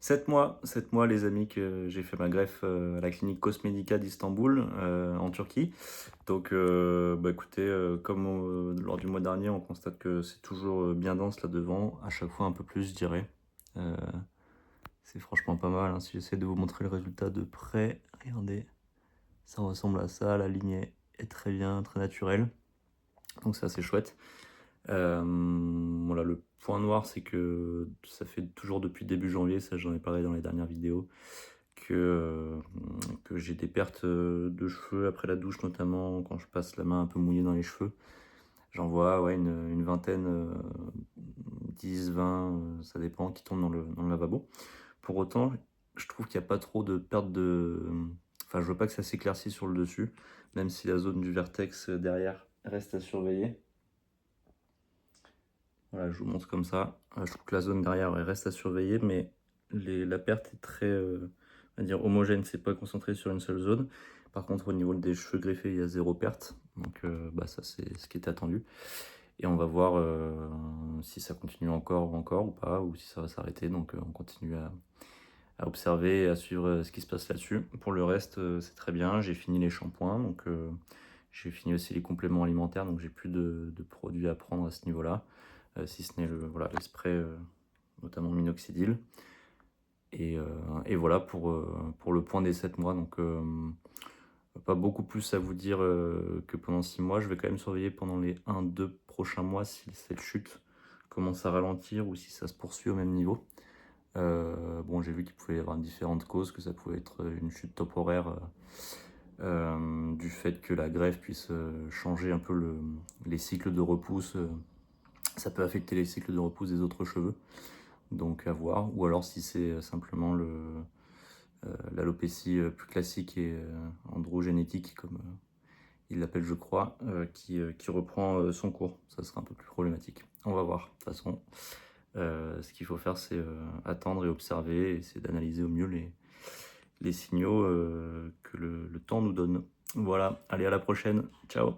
7 mois les amis que j'ai fait ma greffe à la clinique Cosmedica d'Istanbul en Turquie. Donc bah écoutez, comme lors du mois dernier, on constate que c'est toujours bien dense là devant, à chaque fois un peu plus je dirais. Euh, c'est franchement pas mal, hein. Si j'essaie de vous montrer le résultat de près, regardez, ça ressemble à ça, la ligne est très bien, très naturelle. Donc c'est assez chouette. Voilà, le point noir, c'est que ça fait toujours depuis début janvier, ça j'en ai parlé dans les dernières vidéos, que j'ai des pertes de cheveux après la douche, notamment quand je passe la main un peu mouillée dans les cheveux. J'en vois ouais, une vingtaine, 10, 20, ça dépend, qui tombent dans le lavabo. Pour autant, je trouve qu'il n'y a pas trop de perte de... Enfin, je veux pas que ça s'éclaircisse sur le dessus, même si la zone du vertex derrière reste à surveiller. Voilà, je vous montre comme ça. Je trouve que la zone derrière elle reste à surveiller, mais la perte est très on va dire homogène, c'est pas concentré sur une seule zone. Par contre, au niveau des cheveux greffés, il y a zéro perte. Donc bah, ça, c'est ce qui était attendu. Et on va voir si ça continue encore ou pas, ou si ça va s'arrêter. Donc on continue à observer et à suivre ce qui se passe là-dessus. Pour le reste, c'est très bien. J'ai fini les shampoings, donc j'ai fini aussi les compléments alimentaires, donc j'ai plus de produits à prendre à ce niveau-là. Si ce n'est voilà, le spray, notamment minoxidil. Et voilà pour le point des 7 mois. Donc pas beaucoup plus à vous dire que pendant 6 mois. Je vais quand même surveiller pendant les 1-2 prochains mois si cette chute commence à ralentir ou si ça se poursuit au même niveau. Bon, j'ai vu qu'il pouvait y avoir différentes causes, que ça pouvait être une chute temporaire du fait que la greffe puisse changer un peu les cycles de repousse. Ça peut affecter les cycles de repousse des autres cheveux, donc à voir. Ou alors si c'est simplement l'alopécie plus classique et androgénétique, comme il l'appelle je crois, qui reprend son cours. Ça sera un peu plus problématique. On va voir. De toute façon, ce qu'il faut faire, c'est attendre et observer, et essayer d'analyser au mieux les signaux que le temps nous donne. Voilà, allez à la prochaine, ciao.